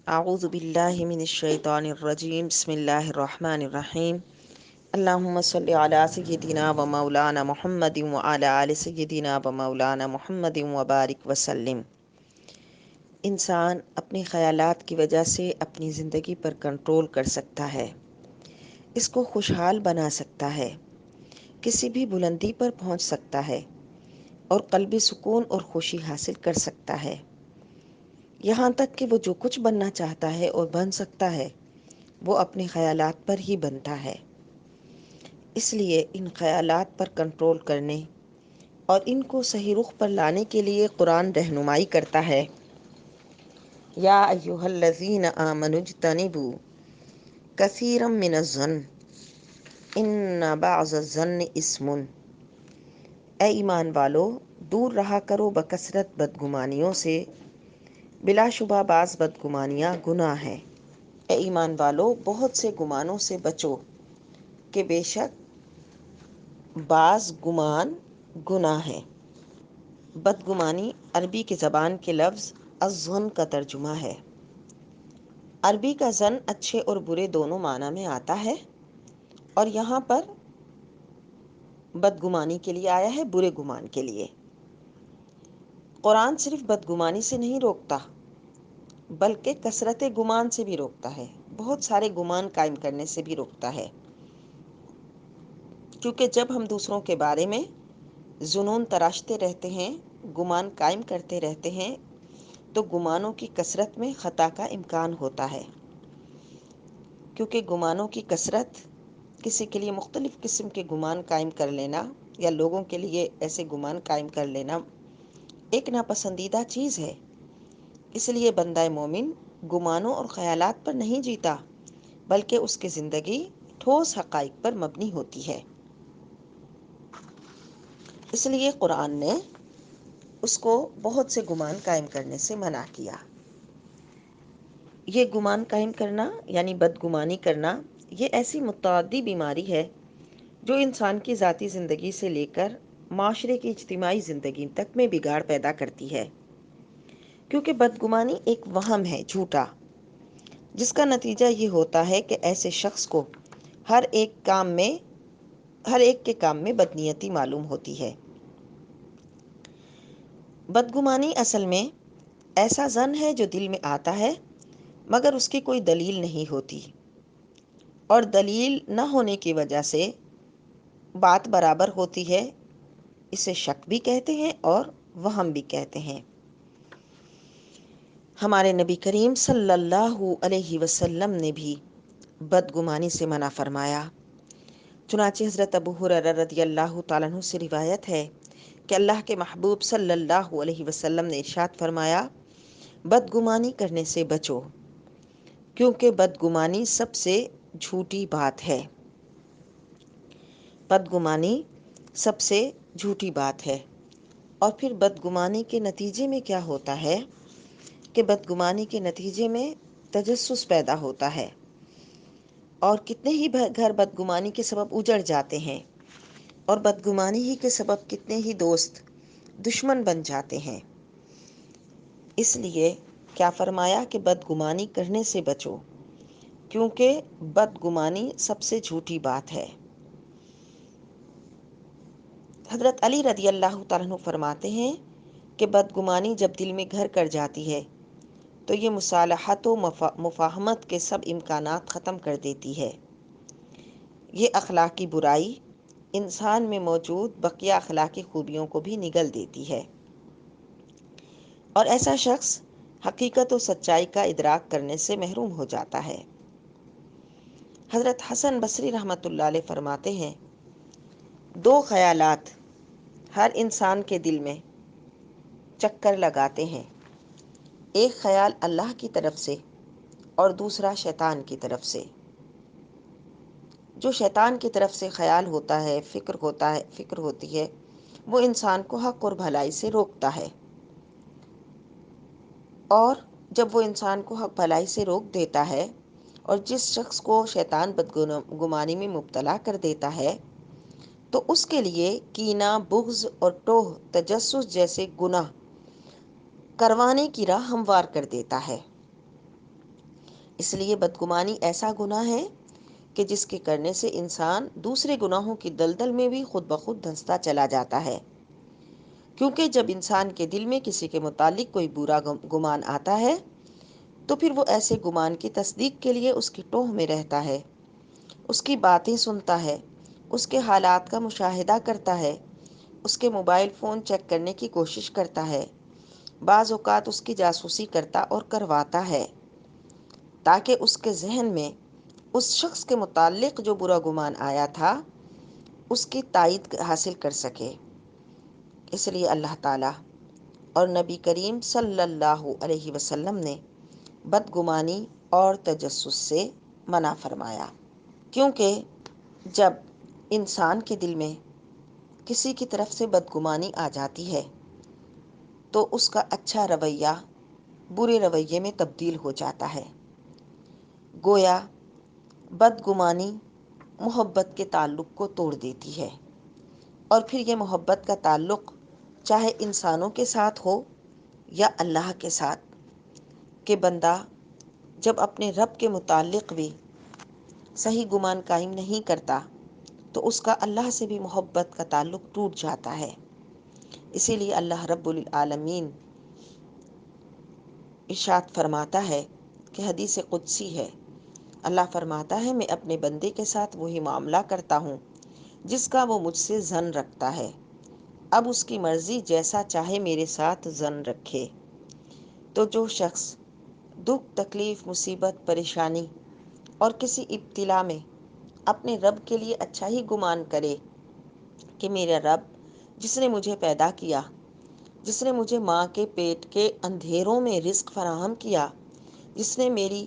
اعوذ باللہ من الشیطان الرجیم بسم اللہ الرحمن الرحیم اللہم صلی علی سیدنا و مولانا محمد وعلی آل سیدنا و مولانا محمد وبارک وسلم۔ انسان اپنے خیالات کی وجہ سے اپنی زندگی پر کنٹرول کر سکتا ہے، اس کو خوشحال بنا سکتا ہے، کسی بھی بلندی پر پہنچ سکتا ہے اور قلبی سکون اور خوشی حاصل کر سکتا ہے، یہاں تک کہ وہ جو کچھ بننا چاہتا ہے اور بن سکتا ہے وہ اپنے خیالات پر ہی بنتا ہے۔ اس لیے ان خیالات پر کنٹرول کرنے اور ان کو صحیح رخ پر لانے کے لیے قرآن رہنمائی کرتا ہے۔ یا ایھا الذین آمنوا اجتنبوا کثیرا من الظن ان بعض الظن اثم۔ اے ایمان والو، دور رہا کرو بکثرت بدگمانیوں سے، بلا شبہ بعض بدگمانیاں گناہ ہیں۔ اے ایمان والو، بہت سے گمانوں سے بچو کہ بے شک بعض گمان گناہ ہیں۔ بدگمانی عربی کی زبان کے لفظ الظن کا ترجمہ ہے۔ عربی کا ظن اچھے اور برے دونوں معنی میں آتا ہے، اور یہاں پر بدگمانی کے لیے آیا ہے، برے گمان کے لیے۔ قرآن صرف بدگمانی سے نہیں روکتا بلکہ کثرت گمان سے بھی روکتا ہے، بہت سارے گمان قائم کرنے سے بھی روکتا ہے، کیونکہ جب ہم دوسروں کے بارے میں ظنون تراشتے رہتے ہیں، گمان قائم کرتے رہتے ہیں، تو گمانوں کی کثرت میں خطا کا امکان ہوتا ہے، کیونکہ گمانوں کی کثرت، کسی کے لیے مختلف قسم کے گمان قائم کر لینا یا لوگوں کے لیے ایسے گمان قائم کر لینا ایک ناپسندیدہ چیز ہے۔ اس لیے بندہ مومن گمانوں اور خیالات پر نہیں جیتا، بلکہ اس کی زندگی ٹھوس حقائق پر مبنی ہوتی ہے۔ اس لیے قرآن نے اس کو بہت سے گمان قائم کرنے سے منع کیا۔ یہ گمان قائم کرنا یعنی بدگمانی کرنا، یہ ایسی متعدی بیماری ہے جو انسان کی ذاتی زندگی سے لے کر معاشرے کی اجتماعی زندگی تک میں بگاڑ پیدا کرتی ہے، کیونکہ بدگمانی ایک وہم ہے جھوٹا، جس کا نتیجہ یہ ہوتا ہے کہ ایسے شخص کو ہر ایک کے کام میں بدنیتی معلوم ہوتی ہے۔ بدگمانی اصل میں ایسا ظن ہے جو دل میں آتا ہے مگر اس کی کوئی دلیل نہیں ہوتی، اور دلیل نہ ہونے کی وجہ سے بات برابر ہوتی ہے، اسے شک بھی کہتے ہیں اور وہم بھی کہتے ہیں۔ ہمارے نبی کریم صلی اللہ علیہ وسلم نے بھی بدگمانی سے منع فرمایا۔ چنانچہ حضرت ابو ہریرہ رضی اللہ تعالیٰ عنہ سے روایت ہے کہ اللہ کے محبوب صلی اللہ علیہ وسلم نے ارشاد فرمایا، بدگمانی کرنے سے بچو، کیونکہ بدگمانی سب سے جھوٹی بات ہے۔ بدگمانی سب سے جھوٹی بات ہے۔ اور پھر بدگمانی کے نتیجے میں کیا ہوتا ہے کہ بدگمانی کے نتیجے میں تجسس پیدا ہوتا ہے، اور کتنے ہی گھر بدگمانی کے سبب اجڑ جاتے ہیں، اور بدگمانی ہی کے سبب کتنے ہی دوست دشمن بن جاتے ہیں۔ اس لیے کیا فرمایا کہ بدگمانی کرنے سے بچو، کیونکہ بدگمانی سب سے جھوٹی بات ہے۔ حضرت علی رضی اللہ تعالیٰ عنہ فرماتے ہیں کہ بدگمانی جب دل میں گھر کر جاتی ہے تو یہ مصالحت و مفاہمت کے سب امکانات ختم کر دیتی ہے۔ یہ اخلاقی برائی انسان میں موجود بقیہ اخلاقی خوبیوں کو بھی نگل دیتی ہے، اور ایسا شخص حقیقت و سچائی کا ادراک کرنے سے محروم ہو جاتا ہے۔ حضرت حسن بصری رحمۃ اللہ علیہ فرماتے ہیں، دو خیالات ہر انسان کے دل میں چکر لگاتے ہیں، ایک خیال اللہ کی طرف سے اور دوسرا شیطان کی طرف سے۔ جو شیطان کی طرف سے خیال ہوتا ہے، فکر ہوتی ہے، وہ انسان کو حق اور بھلائی سے روکتا ہے، اور جب وہ انسان کو حق بھلائی سے روک دیتا ہے اور جس شخص کو شیطان بدگمانی میں مبتلا کر دیتا ہے تو اس کے لیے کینہ، بغض اور ٹوہ، تجسس جیسے گناہ کروانے کی راہ ہموار کر دیتا ہے۔ اس لیے بدگمانی ایسا گناہ ہے کہ جس کے کرنے سے انسان دوسرے گناہوں کی دلدل میں بھی خود بخود دھنستا چلا جاتا ہے، کیونکہ جب انسان کے دل میں کسی کے متعلق کوئی برا گمان آتا ہے تو پھر وہ ایسے گمان کی تصدیق کے لیے اس کی ٹوہ میں رہتا ہے، اس کی باتیں سنتا ہے، اس کے حالات کا مشاہدہ کرتا ہے، اس کے موبائل فون چیک کرنے کی کوشش کرتا ہے، بعض اوقات اس کی جاسوسی کرتا اور کرواتا ہے، تاکہ اس کے ذہن میں اس شخص کے متعلق جو برا گمان آیا تھا اس کی تائید حاصل کر سکے۔ اس لیے اللہ تعالیٰ اور نبی کریم صلی اللہ علیہ وسلم نے بدگمانی اور تجسس سے منع فرمایا، کیونکہ جب انسان کے دل میں کسی کی طرف سے بدگمانی آ جاتی ہے تو اس کا اچھا رویہ برے رویے میں تبدیل ہو جاتا ہے۔ گویا بدگمانی محبت کے تعلق کو توڑ دیتی ہے، اور پھر یہ محبت کا تعلق چاہے انسانوں کے ساتھ ہو یا اللہ کے ساتھ، کہ بندہ جب اپنے رب کے متعلق بھی صحیح گمان قائم نہیں کرتا تو اس کا اللہ سے بھی محبت کا تعلق ٹوٹ جاتا ہے۔ اسی لیے اللہ رب العالمین ارشاد فرماتا ہے کہ حدیث قدسی ہے، اللہ فرماتا ہے میں اپنے بندے کے ساتھ وہی معاملہ کرتا ہوں جس کا وہ مجھ سے ظن رکھتا ہے، اب اس کی مرضی جیسا چاہے میرے ساتھ ظن رکھے۔ تو جو شخص دکھ، تکلیف، مصیبت، پریشانی اور کسی ابتلا میں اپنے رب کے لیے اچھا ہی گمان کرے کہ میرا رب جس نے مجھے پیدا کیا، جس نے مجھے ماں کے پیٹ کے اندھیروں میں رزق فراہم کیا، جس نے میری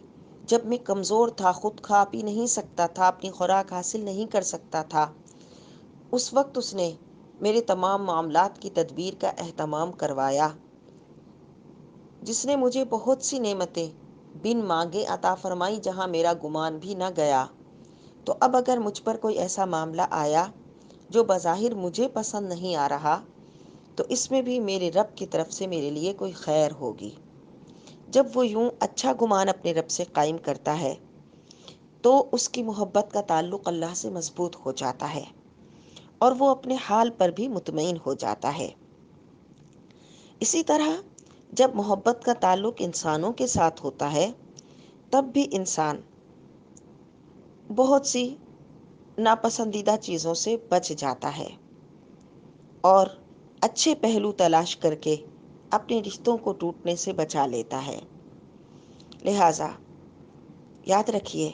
جب میں کمزور تھا، خود کھا پی نہیں سکتا تھا، اپنی خوراک حاصل نہیں کر سکتا تھا، اس وقت اس نے میرے تمام معاملات کی تدبیر کا اہتمام کروایا، جس نے مجھے بہت سی نعمتیں بن مانگے عطا فرمائی جہاں میرا گمان بھی نہ گیا، تو اب اگر مجھ پر کوئی ایسا معاملہ آیا جو بظاہر مجھے پسند نہیں آ رہا تو اس میں بھی میرے رب کی طرف سے میرے لیے کوئی خیر ہوگی۔ جب وہ یوں اچھا گمان اپنے رب سے قائم کرتا ہے تو اس کی محبت کا تعلق اللہ سے مضبوط ہو جاتا ہے اور وہ اپنے حال پر بھی مطمئن ہو جاتا ہے۔ اسی طرح جب محبت کا تعلق انسانوں کے ساتھ ہوتا ہے تب بھی انسان بہت سی ناپسندیدہ چیزوں سے بچ جاتا ہے اور اچھے پہلو تلاش کر کے اپنے رشتوں کو ٹوٹنے سے بچا لیتا ہے۔ لہٰذا یاد رکھیے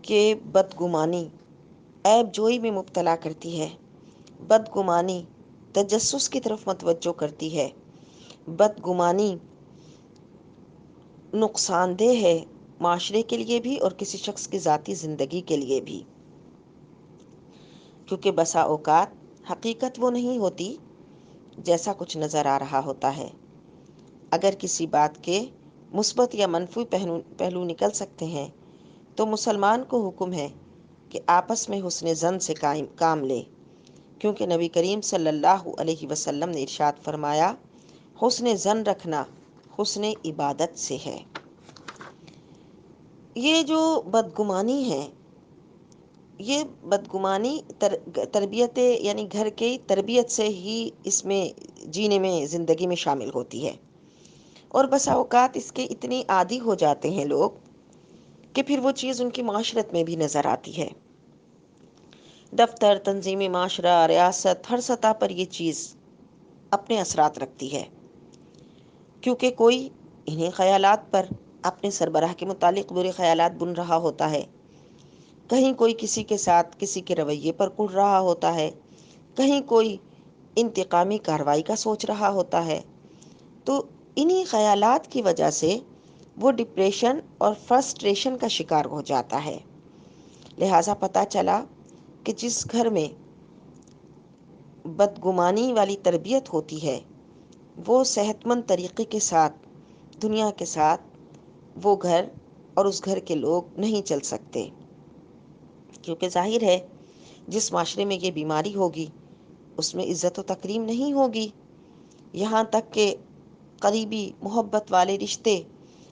کہ بدگمانی عیب جوئی میں مبتلا کرتی ہے، بدگمانی تجسس کی طرف متوجہ کرتی ہے، بدگمانی نقصان دہ ہے معاشرے کے لیے بھی اور کسی شخص کی ذاتی زندگی کے لیے بھی، کیونکہ بسا اوقات حقیقت وہ نہیں ہوتی جیسا کچھ نظر آ رہا ہوتا ہے۔ اگر کسی بات کے مثبت یا منفی پہلو نکل سکتے ہیں تو مسلمان کو حکم ہے کہ آپس میں حسن ظن سے کام لے، کیونکہ نبی کریم صلی اللہ علیہ وسلم نے ارشاد فرمایا حسن ظن رکھنا حسن عبادت سے ہے۔ یہ جو بدگمانی ہے، یہ بدگمانی تربیت یعنی گھر کی تربیت سے ہی اس میں جینے میں زندگی میں شامل ہوتی ہے، اور بسا اوقات اس کے اتنی عادی ہو جاتے ہیں لوگ کہ پھر وہ چیز ان کی معاشرت میں بھی نظر آتی ہے۔ دفتر، تنظیم معاشرہ، ریاست، ہر سطح پر یہ چیز اپنے اثرات رکھتی ہے، کیونکہ کوئی انہیں خیالات پر اپنے سربراہ کے متعلق برے خیالات بن رہا ہوتا ہے، کہیں کوئی کسی کے ساتھ کسی کے رویے پر کڑ رہا ہوتا ہے، کہیں کوئی انتقامی کارروائی کا سوچ رہا ہوتا ہے، تو انہی خیالات کی وجہ سے وہ ڈپریشن اور فرسٹریشن کا شکار ہو جاتا ہے۔ لہٰذا پتہ چلا کہ جس گھر میں بدگمانی والی تربیت ہوتی ہے وہ صحت مند طریقے کے ساتھ دنیا کے ساتھ وہ گھر اور اس گھر کے لوگ نہیں چل سکتے، کیونکہ ظاہر ہے جس معاشرے میں یہ بیماری ہوگی اس میں عزت و تکریم نہیں ہوگی، یہاں تک کہ قریبی محبت والے رشتے